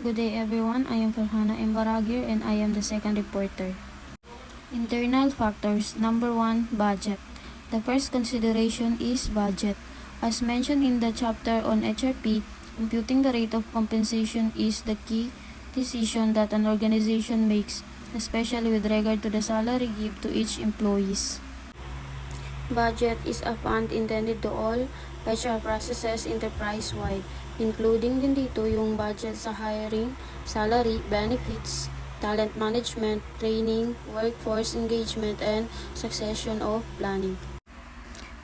Good day everyone, I am Farhana Embaragir and I am the second reporter. Internal factors. Number 1. Budget. The first consideration is budget. As mentioned in the chapter on HRP, computing the rate of compensation is the key decision that an organization makes, especially with regard to the salary given to each employees. Budget is a fund intended to all HR processes enterprise-wide, including din dito yung budget sa hiring, salary, benefits, talent management, training, workforce engagement, and succession of planning.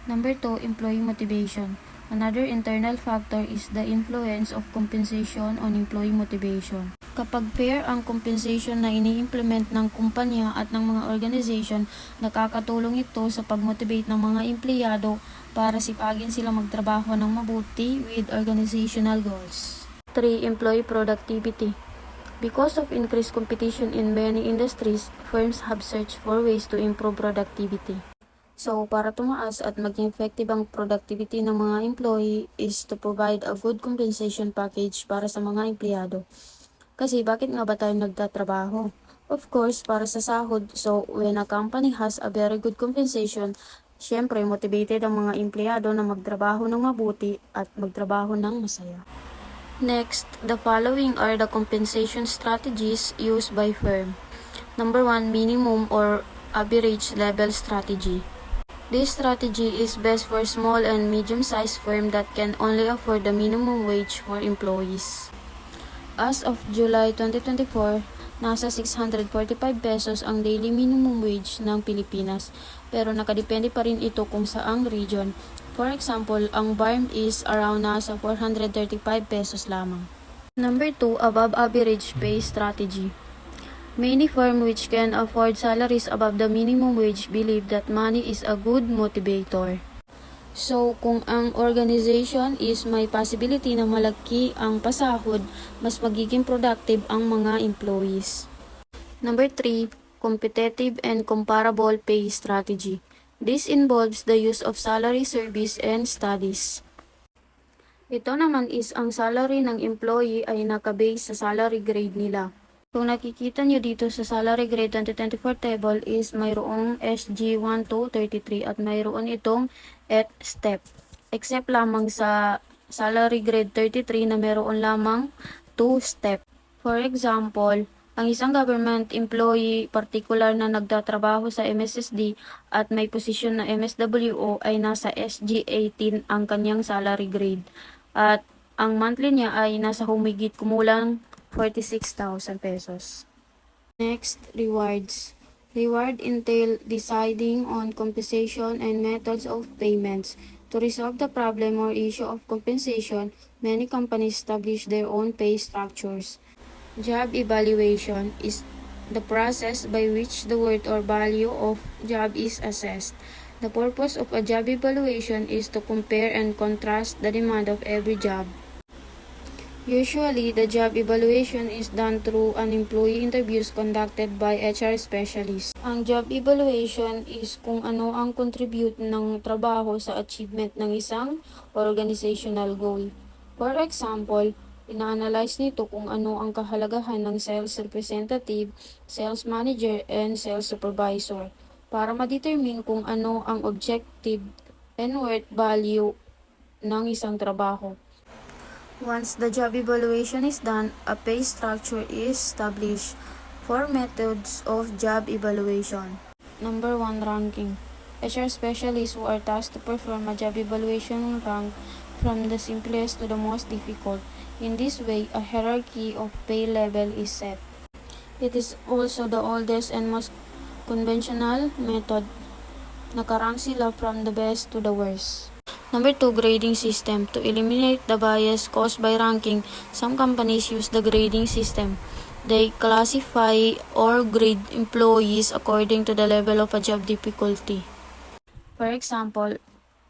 Number 2, employee motivation. Another internal factor is the influence of compensation on employee motivation. Kapag fair ang compensation na ini-implement ng kumpanya at ng mga organization, nakakatulong ito sa pag-motivate ng mga empleyado para sipagin sila magtrabaho ng mabuti with organizational goals. 3. Employee productivity. Because of increased competition in many industries, firms have searched for ways to improve productivity. So, para tumaas at maging effective ang productivity ng mga employee is to provide a good compensation package para sa mga empleyado. Kasi bakit nga ba tayo nagtatrabaho? Of course, para sa sahod. So, when a company has a very good compensation, syempre motivated ang mga empleyado na magtrabaho ng mabuti at magtrabaho ng masaya. Next, the following are the compensation strategies used by firm. Number 1, minimum or average level strategy. This strategy is best for small and medium-sized firms that can only afford the minimum wage for employees. As of July 2024, nasa 645 pesos ang daily minimum wage ng Pilipinas, pero nakadepende pa rin ito kung saang region. For example, ang BARM is around nasa 435 pesos lamang. Number 2, above average pay strategy. Many firms which can afford salaries above the minimum wage believe that money is a good motivator. So, kung ang organization is may possibility na malaki ang pasahod, mas magiging productive ang mga employees. Number 3, competitive and comparable pay strategy. This involves the use of salary, service, and studies. Ito naman is ang salary ng employee ay nakabase sa salary grade nila. Kung nakikita nyo dito sa salary grade 2024 table is mayroong SG 1 to 33 at mayroon itong at step. Except lamang sa salary grade 33 na mayroon lamang 2 step. For example, ang isang government employee particular na nagtatrabaho sa MSSD at may posisyon na MSWO ay nasa SG 18 ang kanyang salary grade. At ang monthly niya ay nasa humigit kumulang 46,000 pesos. Next, rewards. Reward entail deciding on compensation and methods of payments. To resolve the problem or issue of compensation, many companies establish their own pay structures. Job evaluation is the process by which the worth or value of job is assessed. The purpose of a job evaluation is to compare and contrast the demand of every job. Usually, the job evaluation is done through an employee interviews conducted by HR specialists. Ang job evaluation is kung ano ang contribute ng trabaho sa achievement ng isang organizational goal. For example, ina-analyze nito kung ano ang kahalagahan ng sales representative, sales manager, and sales supervisor para ma-determine kung ano ang objective and worth value ng isang trabaho. Once the job evaluation is done, a pay structure is established. 4 methods of job evaluation. Number 1, ranking. HR specialists who are tasked to perform a job evaluation rank from the simplest to the most difficult. In this way, a hierarchy of pay level is set. It is also the oldest and most conventional method. Nakarank sila from the best to the worst. Number 2, grading system. To eliminate the bias caused by ranking, some companies use the grading system. They classify or grade employees according to the level of a job difficulty. For example,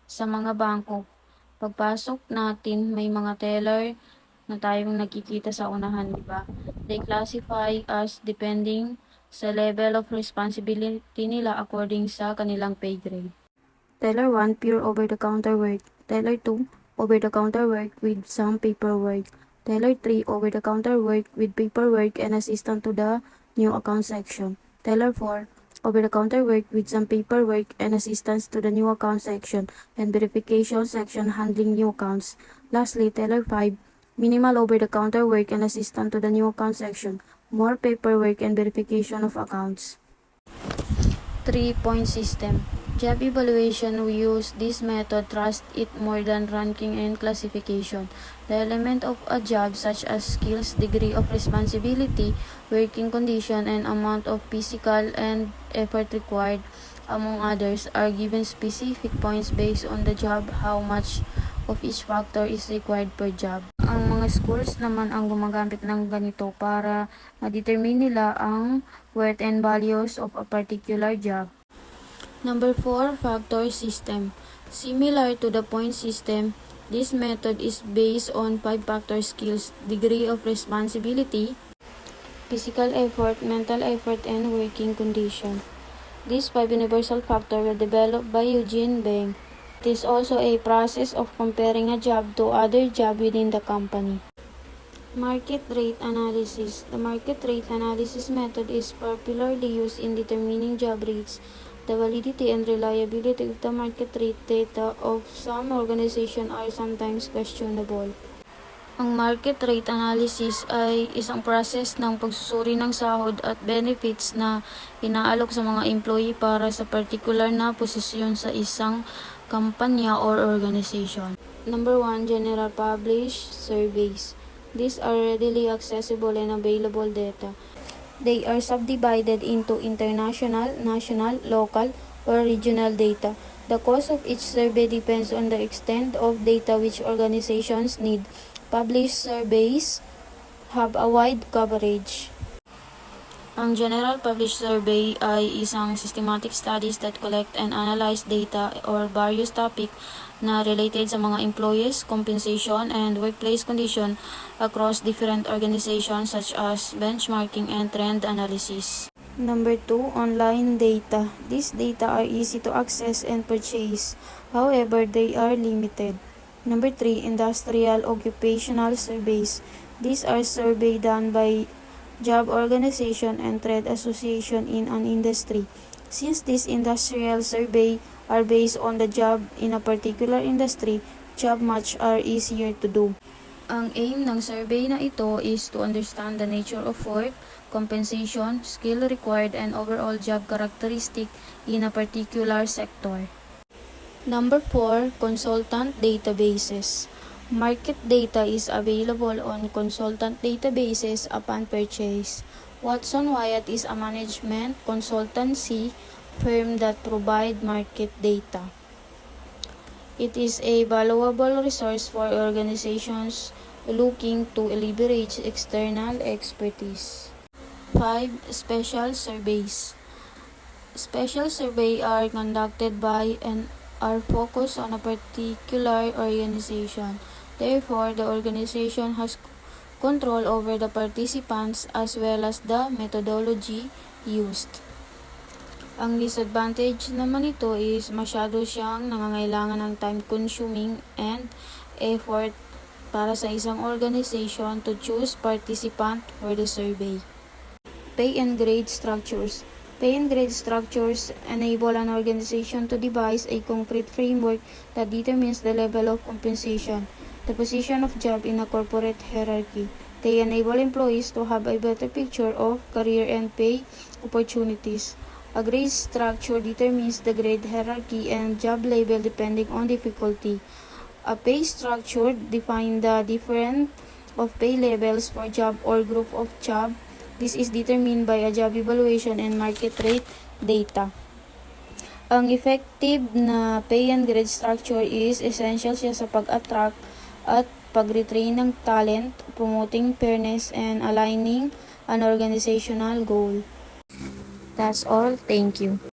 sa mga bangko, pagpasok natin may mga teller na tayong nakikita sa unahan, di ba? They classify as depending sa level of responsibility nila according sa kanilang pay grade. Teller 1, pure over-the-counter work. Teller 2, over-the-counter work with some paperwork. Tailor 3, over-the-counter work with paperwork and assistant to the new account section. Tailor 4, over-the-counter work with some paperwork and assistance to the new account section and verification section handling new accounts. Lastly, Tailor 5, minimal over-the-counter work and assistant to the new account section, more paperwork and verification of accounts. 3-point system. Job evaluation, we use this method trust it more than ranking and classification. The element of a job such as skills, degree of responsibility, working condition, and amount of physical and effort required, among others, are given specific points based on the job, how much of each factor is required per job. Ang mga schools naman ang gumagamit ng ganito para ma-determine nila ang worth and values of a particular job. Number 4, factor system. Similar to the point system, this method is based on 5-factor skills, degree of responsibility, physical effort, mental effort, and working condition. These 5 universal factors were developed by Eugene Beng. It is also a process of comparing a job to other jobs within the company. Market rate analysis. The market rate analysis method is popularly used in determining job rates. The validity and reliability of the market rate data of some organizations are sometimes questionable. Ang market rate analysis ay isang process ng pagsusuri ng sahod at benefits na inaalok sa mga employee para sa particular na posisyon sa isang kampanya or organization. Number 1, general published surveys. These are readily accessible and available data. They are subdivided into international, national, local, or regional data. The cost of each survey depends on the extent of data which organizations need. Published surveys have a wide coverage. Ang general published survey ay isang systematic studies that collect and analyze data or various topic na related sa mga employees, compensation, and workplace condition across different organizations such as benchmarking and trend analysis. Number 2, online data. These data are easy to access and purchase. However, they are limited. Number 3, industrial occupational surveys. These are surveys done by job organization and trade association in an industry. Since these industrial survey are based on the job in a particular industry, job match are easier to do. Ang aim ng survey na ito is to understand the nature of work, compensation, skill required, and overall job characteristic in a particular sector. Number 4, consultant databases. Market data is available on consultant databases upon purchase. Watson Wyatt is a management consultancy firm that provide market data. It is a valuable resource for organizations looking to leverage external expertise. 5. Special surveys. Special surveys are conducted by and are focused on a particular organization. Therefore, the organization has control over the participants as well as the methodology used. Ang disadvantage naman ito is masyado siyang nangangailangan ng time-consuming and effort para sa isang organization to choose participant for the survey. Pay and grade structures. Pay and grade structures enable an organization to devise a concrete framework that determines the level of compensation, the position of job in a corporate hierarchy. They enable employees to have a better picture of career and pay opportunities. A grade structure determines the grade hierarchy and job level depending on difficulty. A pay structure defines the difference of pay levels for job or group of job. This is determined by a job evaluation and market rate data. Ang effective na pay and grade structure is essential siya sa pag-attract at pag-retrain ng talent, promoting fairness, and aligning an organizational goal. That's all. Thank you.